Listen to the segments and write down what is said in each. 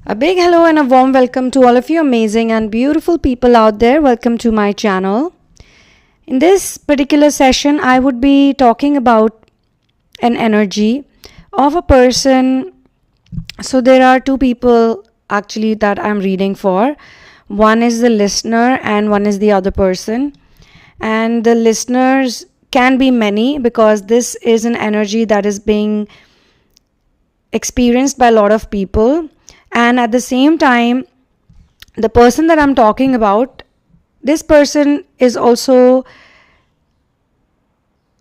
A big hello and a warm welcome to all of you amazing and beautiful people out there. Welcome to my channel. In this particular session, I would be talking about an energy of a person. So there are two people actually that I'm reading for. One is the listener and one is the other person. And the listeners can be many because this is an energy that is being experienced by a lot of people. And at the same time, the person that I'm talking about, this person is also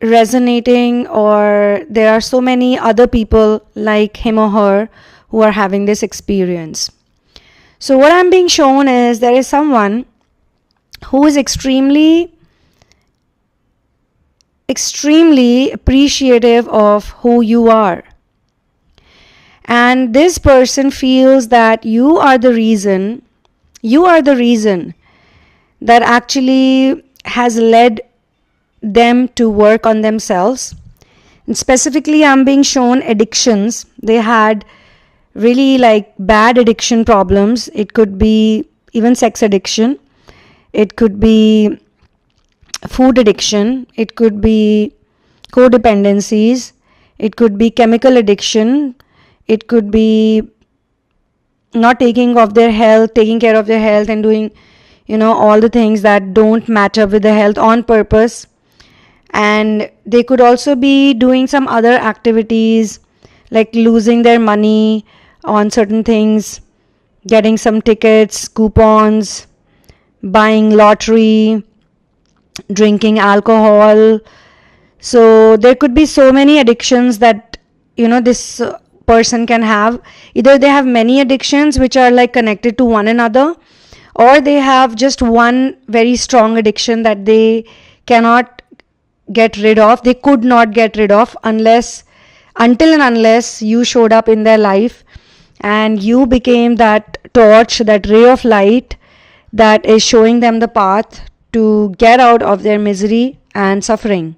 resonating, or there are so many other people like him or her who are having this experience. So what I'm being shown is there is someone who is extremely appreciative of who you are. And this person feels that you are the reason that actually has led them to work on themselves. And specifically, I'm being shown addictions. They had really bad addiction problems. It could be even sex addiction. It could be food addiction. It could be codependencies. It could be chemical addiction. It could be not taking care of their health and doing, all the things that don't match up with the health on purpose. And they could also be doing some other activities like losing their money on certain things, getting some tickets, coupons, buying lottery, drinking alcohol. So there could be so many addictions that, this person can have. Either they have many addictions which are connected to one another, or they have just one very strong addiction that they cannot get rid of. They could not get rid of unless you showed up in their life and you became that torch, that ray of light that is showing them the path to get out of their misery and suffering.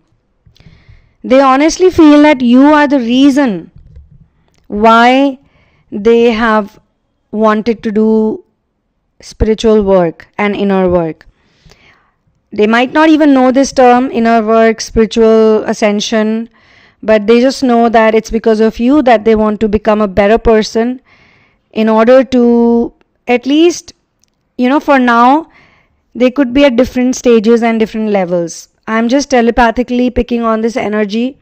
They honestly feel that you are the reason why they have wanted to do spiritual work and inner work. They might not even know this term, inner work, spiritual ascension, but they just know that it's because of you that they want to become a better person in order to, at least, for now, they could be at different stages and different levels. I'm just telepathically picking on this energy.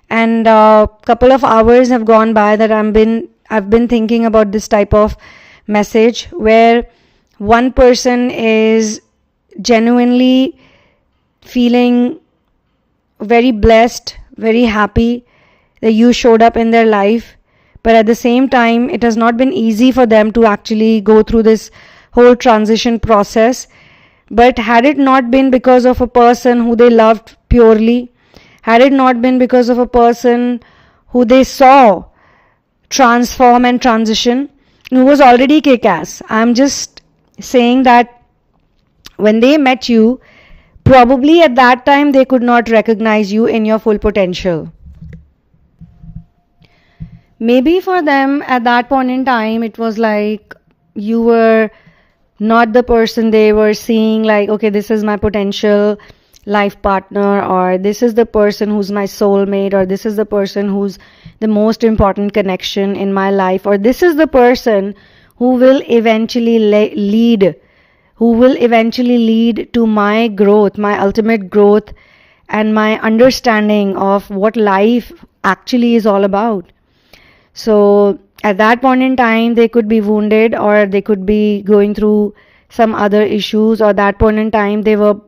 And a couple of hours have gone by that I've been thinking about this type of message, where one person is genuinely feeling very blessed, very happy that you showed up in their life. But at the same time, it has not been easy for them to actually go through this whole transition process. But had it not been because of a person who they loved purely, had it not been because of a person who they saw transform and transition, who was already kick-ass. I'm just saying that when they met you, probably at that time they could not recognize you in your full potential. Maybe for them at that point in time, it was like you were not the person they were seeing, okay, this is my potential life partner, or this is the person who's my soulmate, or this is the person who's the most important connection in my life, or this is the person who will eventually lead to my growth, my ultimate growth, and my understanding of what life actually is all about. So at that point in time, they could be wounded, or they could be going through some other issues, or that point in time they were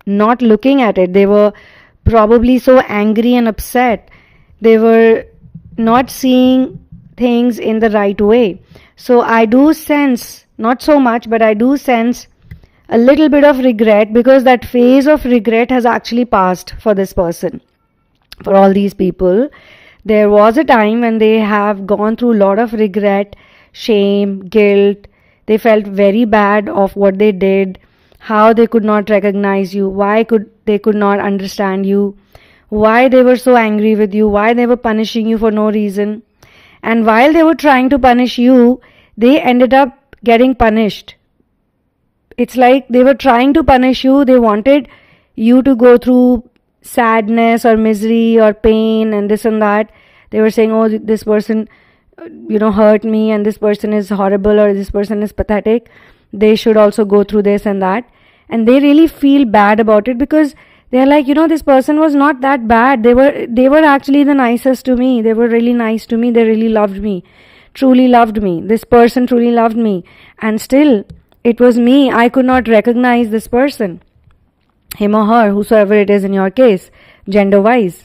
not looking at it. They were probably so angry and upset. They were not seeing things in the right way. So I do sense, not so much, but I do sense a little bit of regret, because that phase of regret has actually passed for this person. For all these people, there was a time when they have gone through a lot of regret, shame, guilt. They felt very bad of what they did, how they could not recognize you, why they could not understand you, why they were so angry with you, why they were punishing you for no reason. And while they were trying to punish you, they ended up getting punished. It's like they were trying to punish you. They wanted you to go through sadness or misery or pain and this and that. They were saying, oh, this person, hurt me, and this person is horrible, or this person is pathetic. They should also go through this and that. And they really feel bad about it, because they're like, this person was not that bad. They were actually the nicest to me. They were really nice to me. They really loved me, truly loved me. This person truly loved me. And still, it was me. I could not recognize this person, him or her, whosoever it is in your case, gender-wise.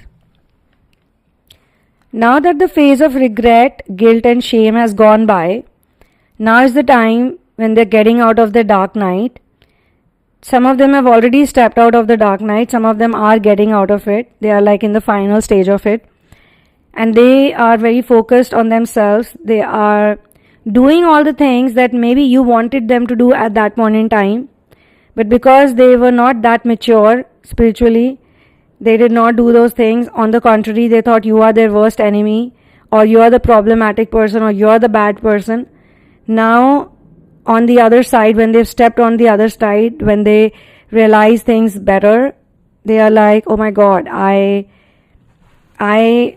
Now that the phase of regret, guilt and shame has gone by, now is the time when they're getting out of the dark night. Some of them have already stepped out of the dark night. Some of them are getting out of it. They are like in the final stage of it. And they are very focused on themselves. They are doing all the things that maybe you wanted them to do at that point in time. But because they were not that mature spiritually, they did not do those things. On the contrary, they thought you are their worst enemy, or you are the problematic person, or you are the bad person. Now, on the other side, when they've stepped on the other side, when they realize things better, they are like, oh my God, I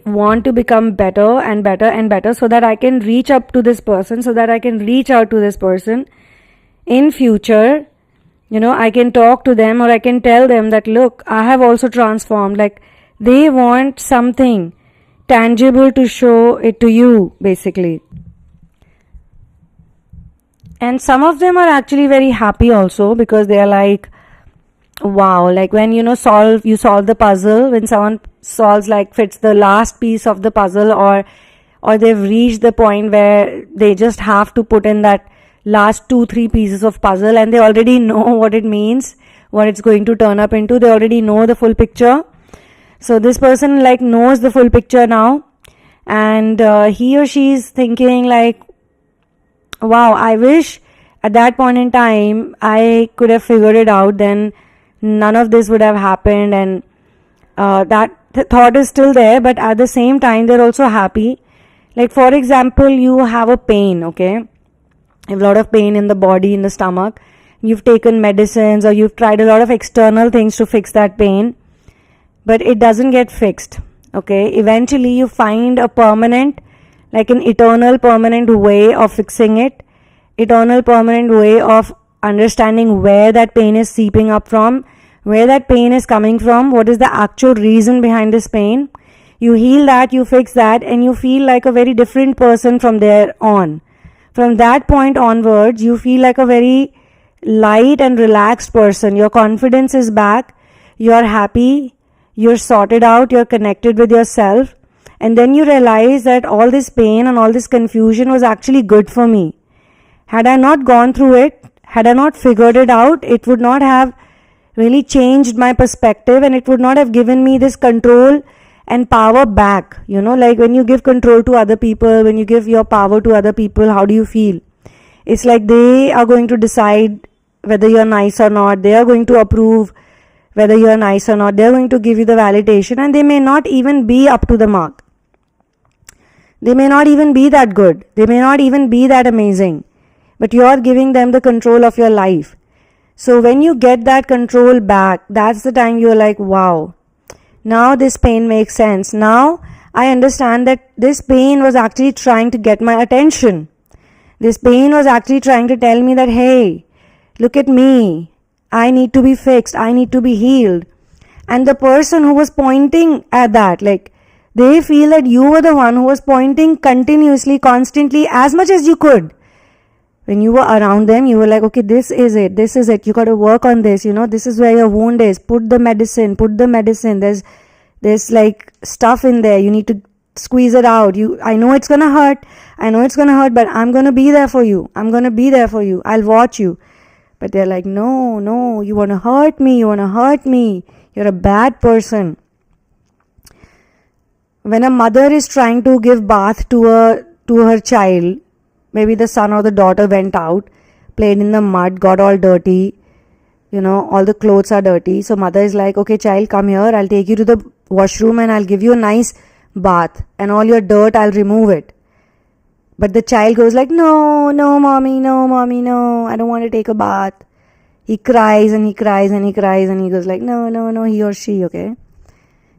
want to become better and better and better, so that I can reach up to this person, so that I can reach out to this person in future. I can talk to them, or I can tell them that, look, I have also transformed. Like, they want something tangible to show it to you, basically. And some of them are actually very happy also, because they are like, wow, like when you solve the puzzle, when someone solves, like, fits the last piece of the puzzle, or they've reached the point where they just have to put in that last 2-3 pieces of puzzle, and they already know what it means, what it's going to turn up into. They already know the full picture. So this person like knows the full picture now, and he or she is thinking like, wow, I wish at that point in time I could have figured it out, then none of this would have happened. And that thought is still there, but at the same time they're also happy. Like, for example, you have a pain, okay? You have a lot of pain in the body, in the stomach. You've taken medicines, or you've tried a lot of external things to fix that pain, but it doesn't get fixed, okay? Eventually you find a permanent, like an eternal permanent way of fixing it, eternal permanent way of understanding where that pain is seeping up from, where that pain is coming from, what is the actual reason behind this pain. You heal that, you fix that, and you feel like a very different person from there on. From that point onwards, you feel like a very light and relaxed person. Your confidence is back, you're happy, you're sorted out, you're connected with yourself. And then you realize that all this pain and all this confusion was actually good for me. Had I not gone through it, had I not figured it out, it would not have really changed my perspective, and it would not have given me this control and power back. Like when you give control to other people, when you give your power to other people, how do you feel? It's like they are going to decide whether you're nice or not. They are going to approve whether you're nice or not. They're going to give you the validation, and they may not even be up to the mark. They may not even be that good. They may not even be that amazing. But you're giving them the control of your life. So when you get that control back, that's the time you're like, wow, now this pain makes sense. Now I understand that this pain was actually trying to get my attention. This pain was actually trying to tell me that, hey, look at me. I need to be fixed. I need to be healed. And the person who was pointing at that, like, they feel that you were the one who was pointing continuously, constantly, as much as you could. When you were around them, you were like, okay, this is it. You got to work on this. This is where your wound is. Put the medicine. There's like stuff in there. You need to squeeze it out. I know it's going to hurt. But I'm going to be there for you. I'll watch you. But they're like, no, you want to hurt me. You're a bad person. When a mother is trying to give bath to her child, maybe the son or the daughter went out, played in the mud, got all dirty, all the clothes are dirty. So mother is like, okay, child, come here. I'll take you to the washroom and I'll give you a nice bath, and all your dirt, I'll remove it. But the child goes like, no, mommy, no, I don't want to take a bath. He cries and he cries and he cries and he goes like, no, he or she, okay?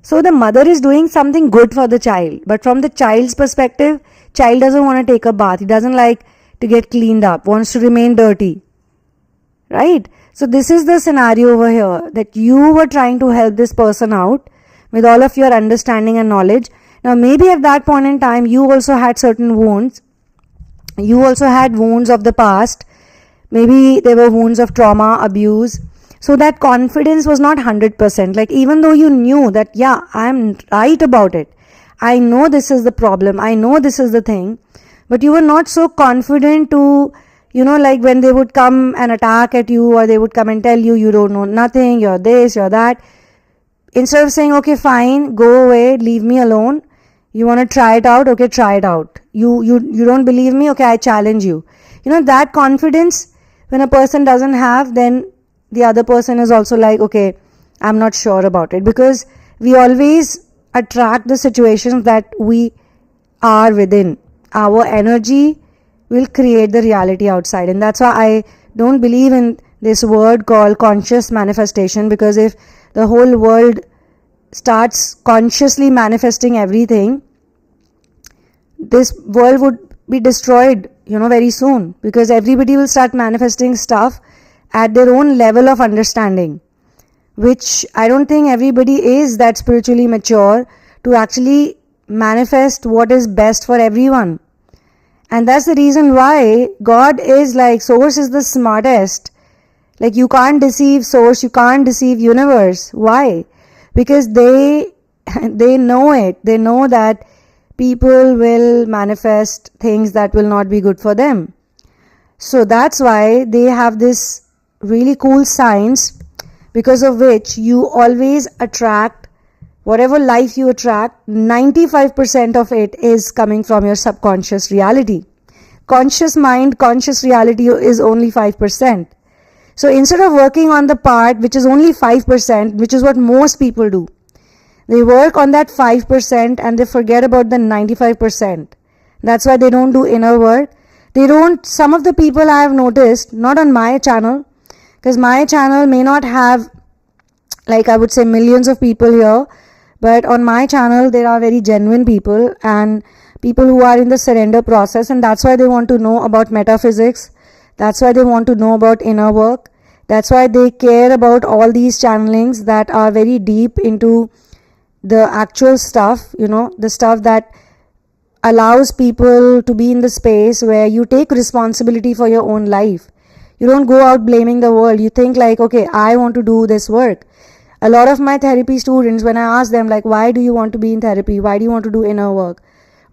So the mother is doing something good for the child. But from the child's perspective, child doesn't want to take a bath. He doesn't like to get cleaned up, wants to remain dirty. Right? So this is the scenario over here, that you were trying to help this person out with all of your understanding and knowledge. Now maybe at that point in time, you also had certain wounds. You also had wounds of the past. Maybe there were wounds of trauma, abuse. So that confidence was not 100%. Like even though you knew that, yeah, I'm right about it. I know this is the problem. I know this is the thing. But you were not so confident to, like when they would come and attack at you, or they would come and tell you, you don't know nothing, you're this, you're that. Instead of saying, okay, fine, go away, leave me alone. You want to try it out? Okay, try it out. You don't believe me? Okay, I challenge you. That confidence, when a person doesn't have, then the other person is also like, okay, I'm not sure about it. Because we always attract the situations that we are within. Our energy will create the reality outside. And that's why I don't believe in this word called conscious manifestation, because if the whole world starts consciously manifesting everything, this world would be destroyed, very soon, because everybody will start manifesting stuff at their own level of understanding, which I don't think everybody is that spiritually mature to actually manifest what is best for everyone. And that's the reason why God is like, source is the smartest. Like you can't deceive source, you can't deceive universe. Why? Because they know it. They know that people will manifest things that will not be good for them. So that's why they have this really cool science, because of which you always attract whatever life you attract. 95% of it is coming from your subconscious reality. Conscious mind, conscious reality is only 5%. So instead of working on the part which is only 5%, which is what most people do, they work on that 5% and they forget about the 95%. That's why they don't do inner work. Some of the people I have noticed, not on my channel, because my channel may not have, like I would say, millions of people here, but on my channel there are very genuine people and people who are in the surrender process, and that's why they want to know about metaphysics. That's why they want to know about inner work. That's why they care about all these channelings that are very deep into the actual stuff, the stuff that allows people to be in the space where you take responsibility for your own life. You don't go out blaming the world. You think like, okay, I want to do this work. A lot of my therapy students, when I ask them like, why do you want to be in therapy? Why do you want to do inner work?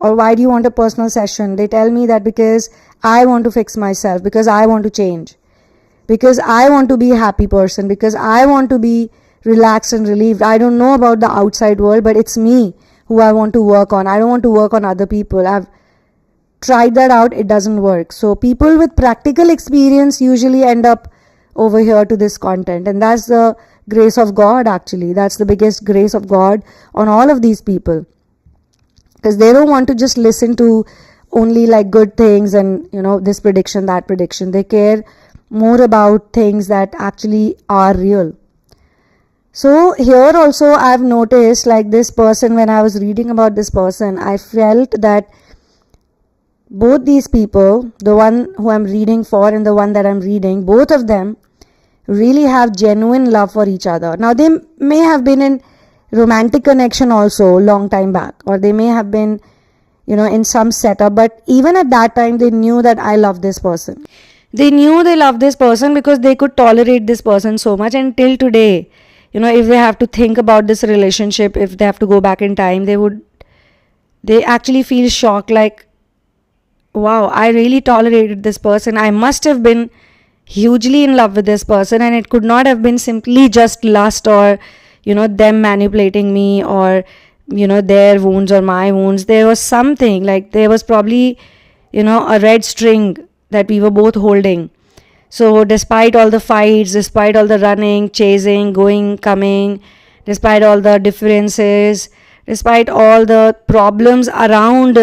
Or why do you want a personal session? They tell me that because I want to fix myself, because I want to change, because I want to be a happy person, because I want to be relaxed and relieved. I don't know about the outside world, but it's me who I want to work on. I don't want to work on other people. I've tried that out. It doesn't work. So people with practical experience usually end up over here to this content. And that's the grace of God, actually. That's the biggest grace of God on all of these people. Because they don't want to just listen to only like good things and, this prediction, that prediction. They care more about things that actually are real. So here also I've noticed like this person, when I was reading about this person, I felt that both these people, the one who I'm reading for and the one that I'm reading, both of them really have genuine love for each other. Now they may have been in romantic connection also long time back, or they may have been, in some setup, but even at that time they knew that I love this person. They knew they loved this person because they could tolerate this person so much, and till today, if they have to think about this relationship, if they have to go back in time, they actually feel shocked like, wow, I really tolerated this person. I must have been hugely in love with this person, and it could not have been simply just lust or, them manipulating me or, their wounds or my wounds. There was something, like there was probably, a red string that we were both holding. So despite all the fights, despite all the running, chasing, going, coming, despite all the differences, despite all the problems around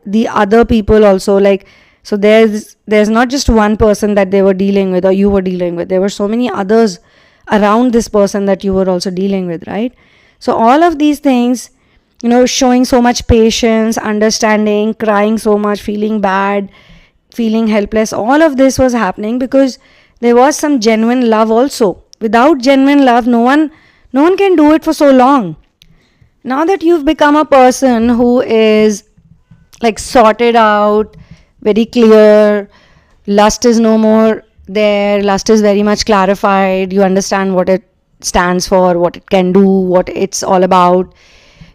the other people also, like, so there's not just one person that they were dealing with or you were dealing with. There were so many others around this person that you were also dealing with, right? So all of these things, showing so much patience, understanding, crying so much, feeling bad, feeling helpless, all of this was happening because there was some genuine love also. Without genuine love, no one can do it for so long. Now that you've become a person who is like sorted out, very clear, lust is no more there, lust is very much clarified, you understand what it stands for, what it can do, what it's all about,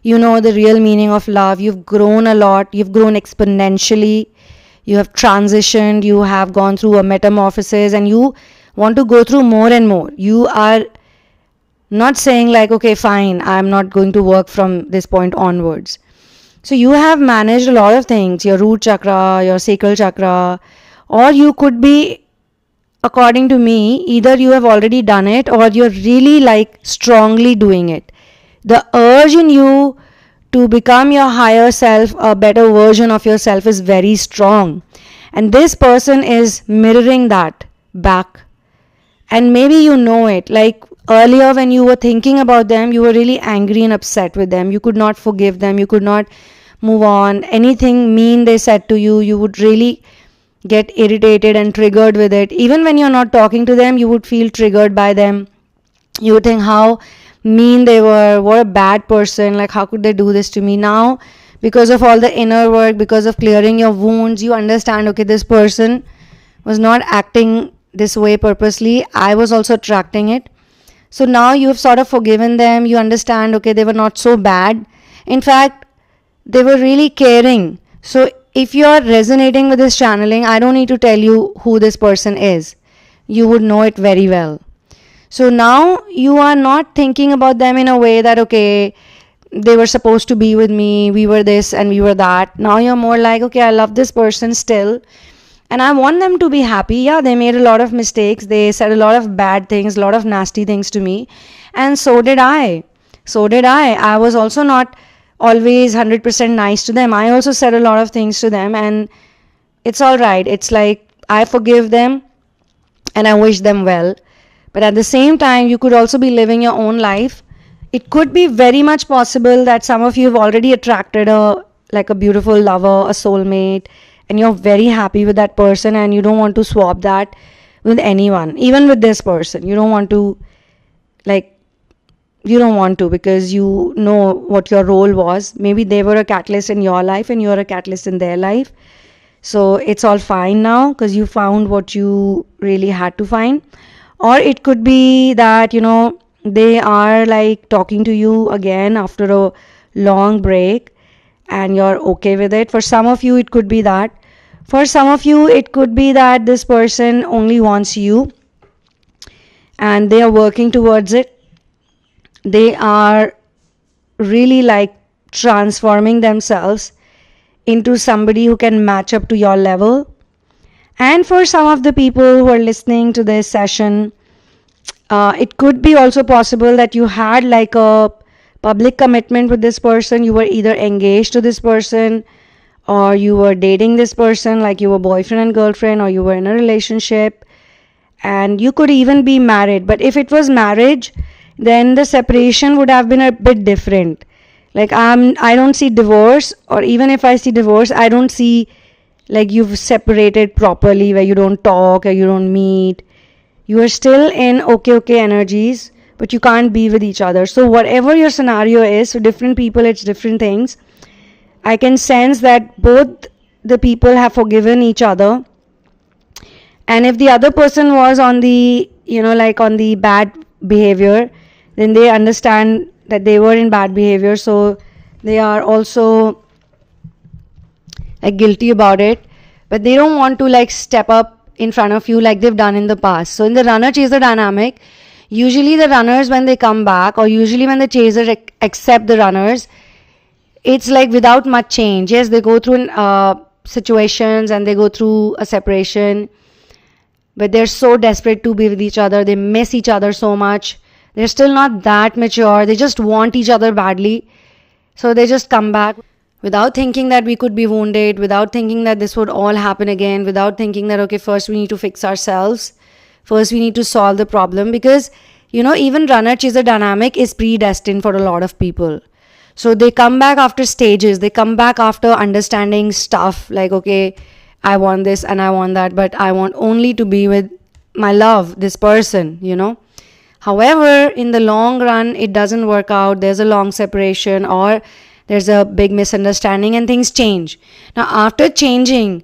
the real meaning of love, you've grown a lot, you've grown exponentially, you have transitioned, you have gone through a metamorphosis, and you want to go through more and more. You are not saying like, okay, fine, I'm not going to work from this point onwards. So you have managed a lot of things, your root chakra, your sacral chakra, or you could be, according to me, either you have already done it or you're really like strongly doing it. The urge in you to become your higher self, a better version of yourself, is very strong. And this person is mirroring that back. And maybe you know it. Like earlier when you were thinking about them, you were really angry and upset with them. You could not forgive them. You could not move on. Anything mean they said to you, you would really get irritated and triggered with it. Even when you're not talking to them, you would feel triggered by them. You would think how mean they were, what a bad person, like how could they do this to me. Now, because of all the inner work, because of clearing your wounds, you understand, okay, this person was not acting this way purposely, I was also attracting it. So now you have sort of forgiven them, you understand, okay, they were not so bad, in fact they were really caring. So if you are resonating with this channeling, I don't need to tell you who this person is, you would know it very well. So now you are not thinking about them in a way that, okay, they were supposed to be with me, we were this and we were that. Now you're more like, okay, I love this person still and I want them to be happy. Yeah, they made a lot of mistakes, they said a lot of bad things, a lot of nasty things to me, and so did I. I was also not always 100% nice to them. I also said a lot of things to them, and it's all right. It's like I forgive them and I wish them well. But at the same time, you could also be living your own life. It could be very much possible that some of you have already attracted a beautiful lover, a soulmate, and you're very happy with that person and you don't want to swap that with anyone. Even with this person, you don't want to, because you know what your role was. Maybe they were a catalyst in your life and you're a catalyst in their life. So it's all fine now because you found what you really had to find. Or it could be that, they are like talking to you again after a long break and you're okay with it. For some of you, it could be that. For some of you, it could be that this person only wants you and they are working towards it. They are really like transforming themselves into somebody who can match up to your level. And for some of the people who are listening to this session, it could be also possible that you had like a public commitment with this person. You were either engaged to this person or you were dating this person, like you were boyfriend and girlfriend, or you were in a relationship, and you could even be married. But if it was marriage, then the separation would have been a bit different. Like I don't see divorce, or even if I see divorce, I don't see like you've separated properly where you don't talk or you don't meet. You are still in okay energies, but you can't be with each other. So whatever your scenario is, for different people it's different things. I can sense that both the people have forgiven each other, and if the other person was on the on the bad behavior, then they understand that they were in bad behavior, so they are also guilty about it, but they don't want to step up in front of you like they've done in the past. So in the runner chaser dynamic, usually the runners, when they come back, or usually when the chasers accept the runners, it's like without much change. Yes, they go through situations and they go through a separation, but they're so desperate to be with each other. They miss each other so much. They're still not that mature. They just want each other badly. So they just come back. without thinking that we could be wounded, without thinking that this would all happen again, without thinking that, okay, first we need to fix ourselves, first we need to solve the problem. Because, even runner chaser dynamic is predestined for a lot of people. So they come back after stages, they come back after understanding stuff like, okay, I want this and I want that, but I want only to be with my love, this person, However, in the long run, it doesn't work out. There's a long separation, or there's a big misunderstanding, and things change. Now, after changing,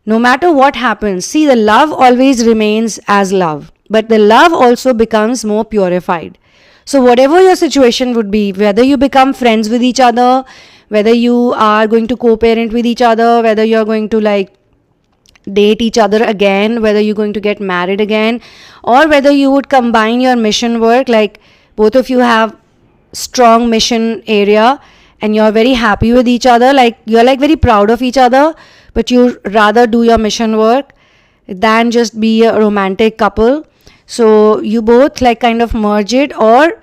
no matter what happens, see, the love always remains as love, but the love also becomes more purified. So whatever your situation would be, whether you become friends with each other, whether you are going to co-parent with each other, whether you're going to date each other again, whether you're going to get married again, or whether you would combine your mission work, like both of you have strong mission area and you're very happy with each other, you're very proud of each other, but you rather do your mission work than just be a romantic couple. So you both kind of merge it, or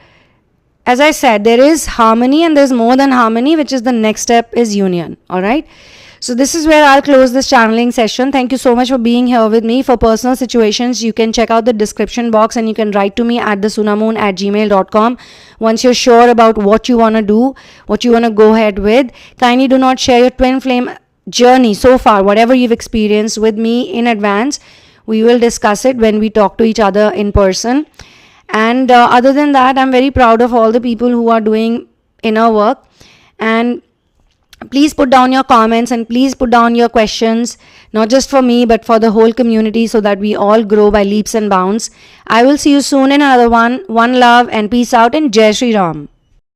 as I said, there is harmony and there's more than harmony, which is the next step is union. All right. So this is where I'll close this channeling session. Thank you so much for being here with me. For personal situations, you can check out the description box and you can write to me at thesunamoon@gmail.com. Once you're sure about what you want to do, what you want to go ahead with, kindly do not share your twin flame journey so far, whatever you've experienced, with me in advance. We will discuss it when we talk to each other in person. And other than that, I'm very proud of all the people who are doing inner work. And please put down your comments and please put down your questions, not just for me, but for the whole community, so that we all grow by leaps and bounds. I will see you soon in another one. One love and peace out, and Jai Shri Ram.